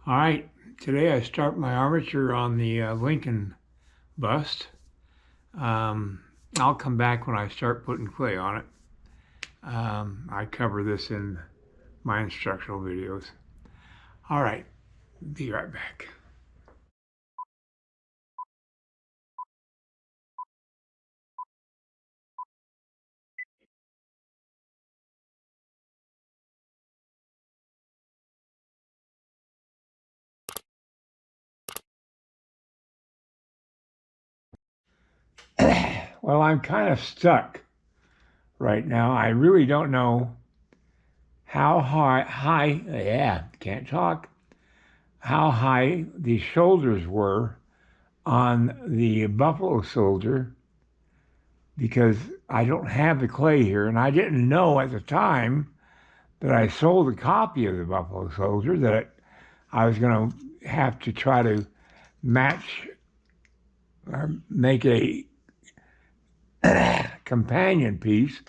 All right, today I start my armature on the Lincoln bust. I'll come back when I start putting clay on it. I cover this in my instructional videos. All right, be right back. Well, I'm kind of stuck right now. I really don't know how can't talk, how high the shoulders were on the Buffalo Soldier because I don't have the clay here, and I didn't know at the time that I sold a copy of the Buffalo Soldier that I was going to have to try to match or make a companion piece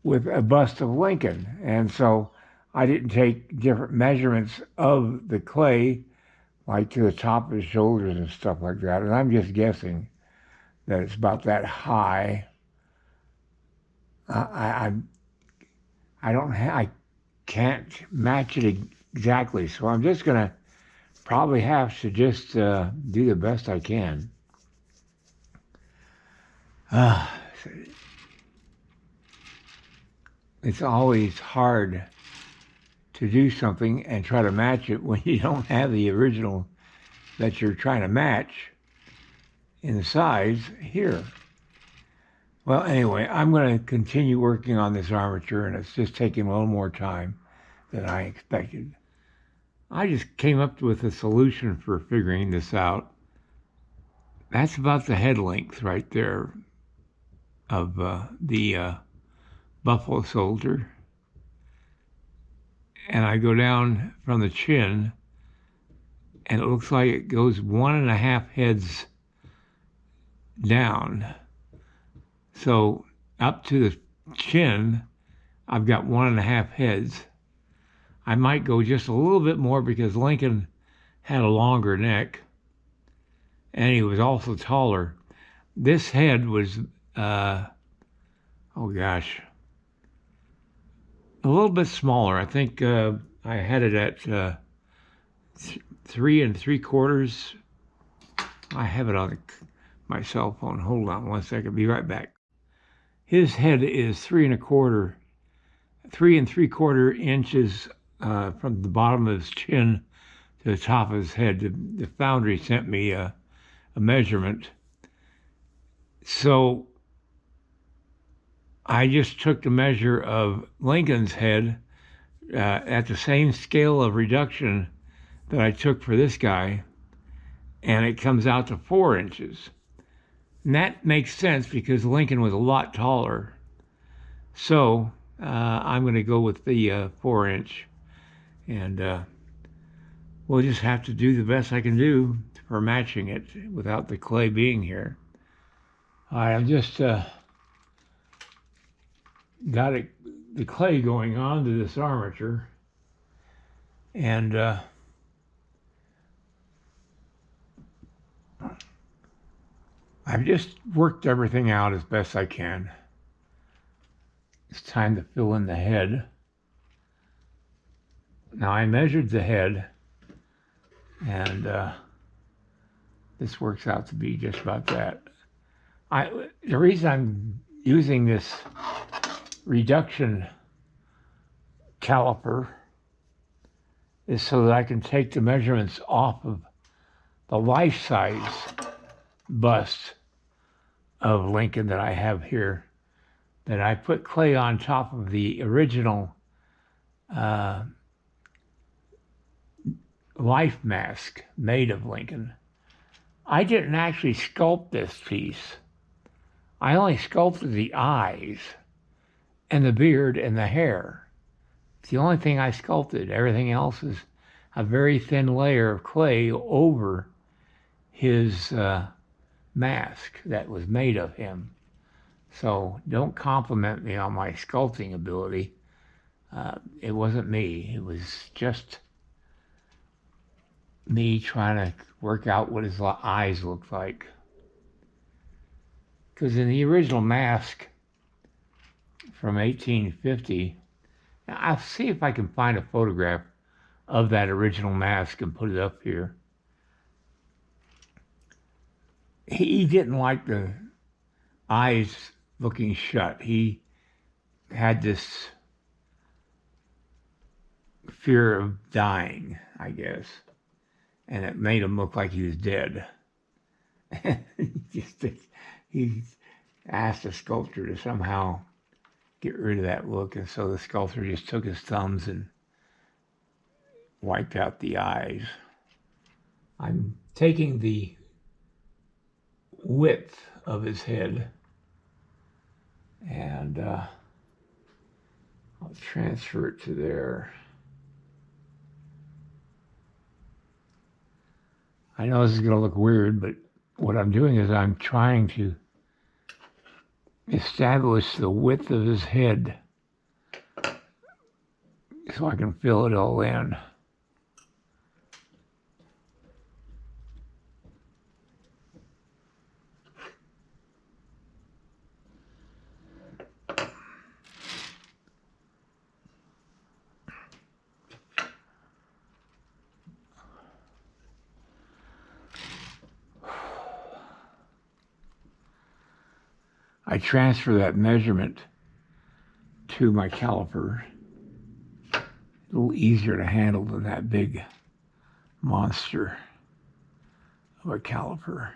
with a bust of Lincoln. And so I didn't take different measurements of the clay, like to the top of his shoulders and stuff like that. And I'm just guessing that it's about that high. I can't match it exactly, so I'm just gonna probably have to just do the best I can. It's always hard to do something and try to match it when you don't have the original that you're trying to match in the size here. Well, anyway, I'm going to continue working on this armature, and it's just taking a little more time than I expected. I just came up with a solution for figuring this out. That's about the head length right there of the Buffalo Soldier. And I go down from the chin, and it looks like it goes 1.5 heads down. So up to the chin, I've got 1.5 heads. I might go just a little bit more because Lincoln had a longer neck, and he was also taller. This head was, oh gosh, a little bit smaller. I think I had it at 3 3/4. I have it on my cell phone. Hold on one second. Be right back. His head is 3 3/4 inches from the bottom of his chin to the top of his head. The foundry sent me a measurement. So I just took the measure of Lincoln's head at the same scale of reduction that I took for this guy, and it comes out to 4 inches. And that makes sense because Lincoln was a lot taller. So I'm going to go with the 4-inch, and we'll just have to do the best I can do for matching it without the clay being here. All right, I'm just got the clay going on to this armature, and I've just worked everything out as best I can. It's time to fill in the head. Now I measured the head, and this works out to be just about that. The reason I'm using this reduction caliper is so that I can take the measurements off of the life-size bust of Lincoln that I have here, that I put clay on top of the original life mask made of Lincoln. I didn't actually sculpt this piece. I only sculpted the eyes and the beard and the hair. It's the only thing I sculpted. Everything else is a very thin layer of clay over his mask that was made of him. So don't compliment me on my sculpting ability. It wasn't me. It was just me trying to work out what his eyes looked like. Because in the original mask from 1850, now I'll see if I can find a photograph of that original mask and put it up here. He didn't like the eyes looking shut. He had this fear of dying, I guess, and it made him look like he was dead. He asked the sculptor to somehow get rid of that look, and so the sculptor just took his thumbs and wiped out the eyes. I'm taking the width of his head and I'll transfer it to there. I know this is going to look weird, but what I'm doing is I'm trying to establish the width of his head so I can fill it all in. I transfer that measurement to my caliper. A little easier to handle than that big monster of a caliper.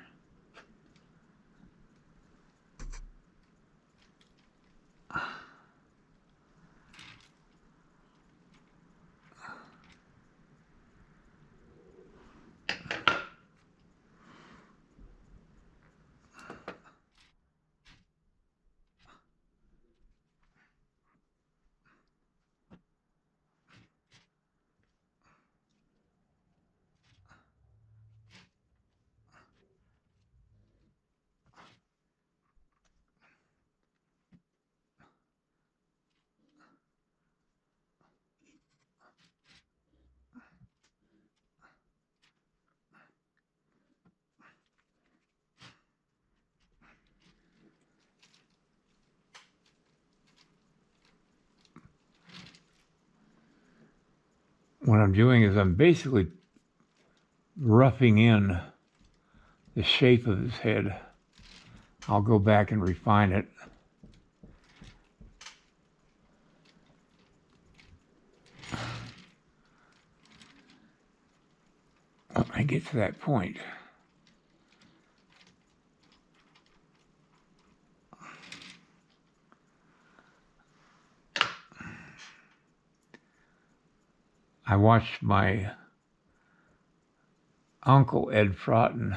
What I'm doing is I'm basically roughing in the shape of his head. I'll go back and refine it. When I get to that point. I watched my uncle, Ed Frotton,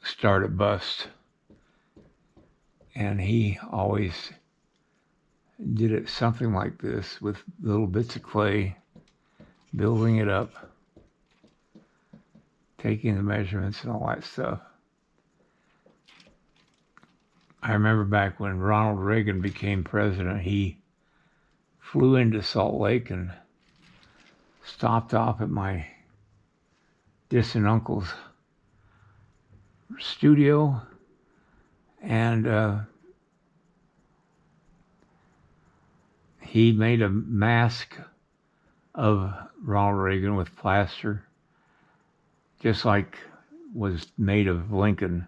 start a bust, and he always did it something like this with little bits of clay, building it up, taking the measurements and all that stuff. I remember back when Ronald Reagan became president, he flew into Salt Lake and stopped off at my distant uncle's studio, and he made a mask of Ronald Reagan with plaster, just like was made of Lincoln,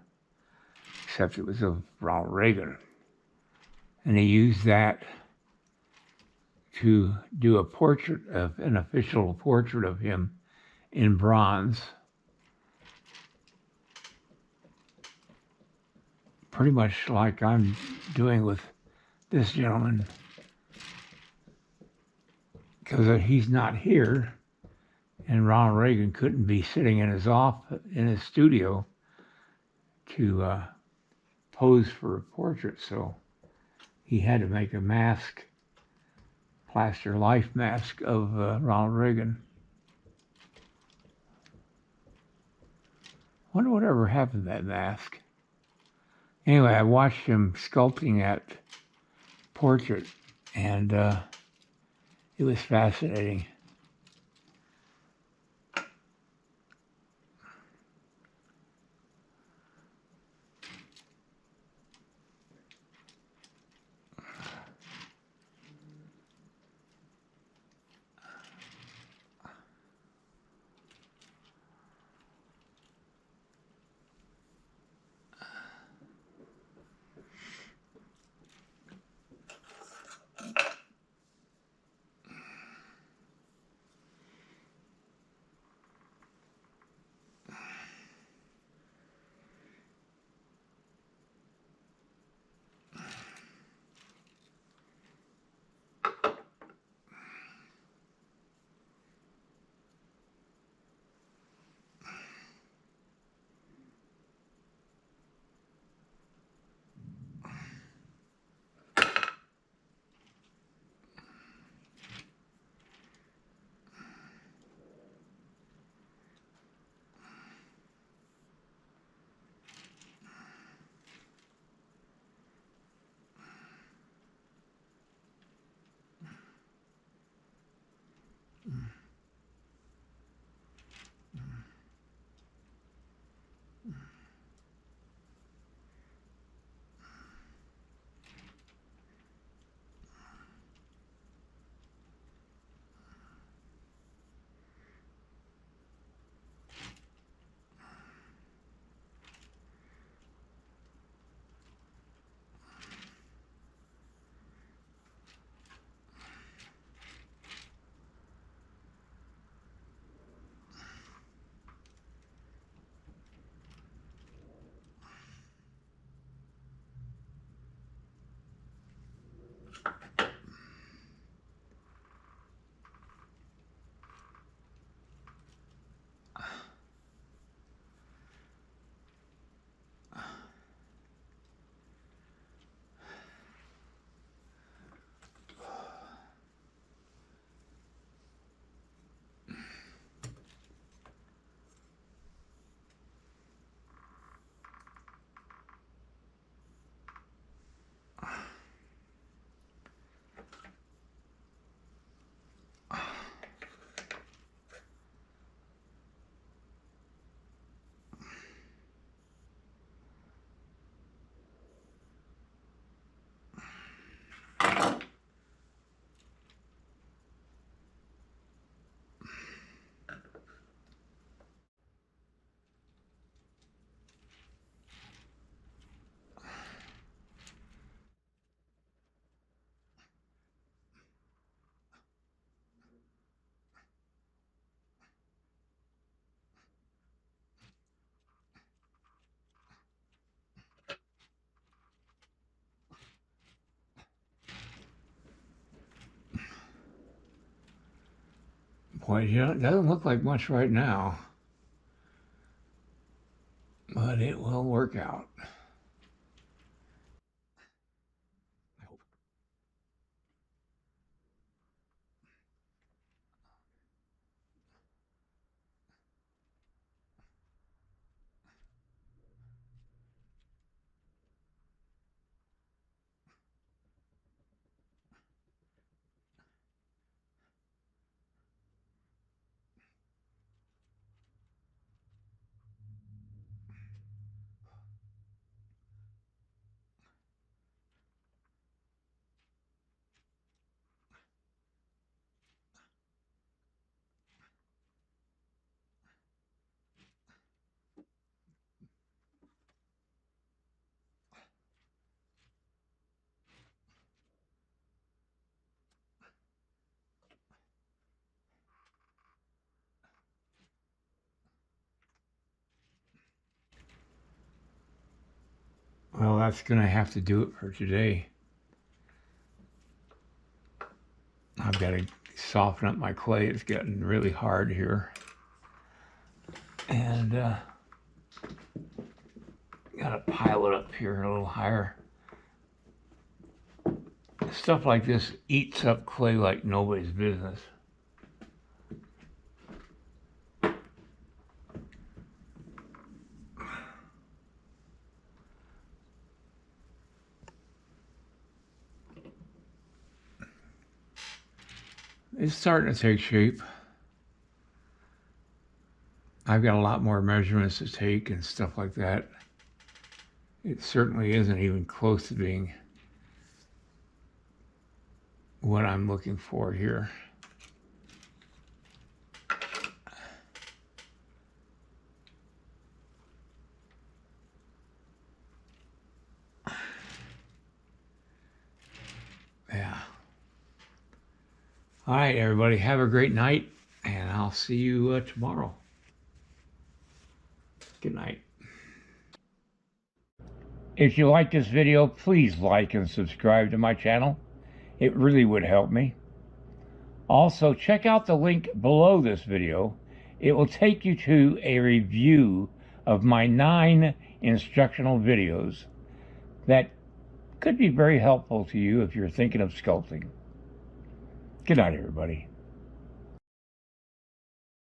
except it was of Ronald Reagan. And he used that to do a portrait of an official portrait of him in bronze. Pretty much like I'm doing with this gentleman, because he's not here, and Ronald Reagan couldn't be sitting in his studio to pose for a portrait, so he had to make a mask, plaster life mask of Ronald Reagan. Wonder whatever happened to that mask. Anyway, I watched him sculpting that portrait, and it was fascinating. Boy, you know, it doesn't look like much right now, but it will work out. I hope. Well, that's going to have to do it for today. I've got to soften up my clay. It's getting really hard here. And got to pile it up here a little higher. Stuff like this eats up clay like nobody's business. It's starting to take shape. I've got a lot more measurements to take and stuff like that. It certainly isn't even close to being what I'm looking for here. Yeah. All right, everybody, have a great night, and I'll see you tomorrow. Good night. If you like this video, please like and subscribe to my channel. It really would help me. Also, check out the link below this video. It will take you to a review of my 9 instructional videos that could be very helpful to you if you're thinking of sculpting. Good night, everybody.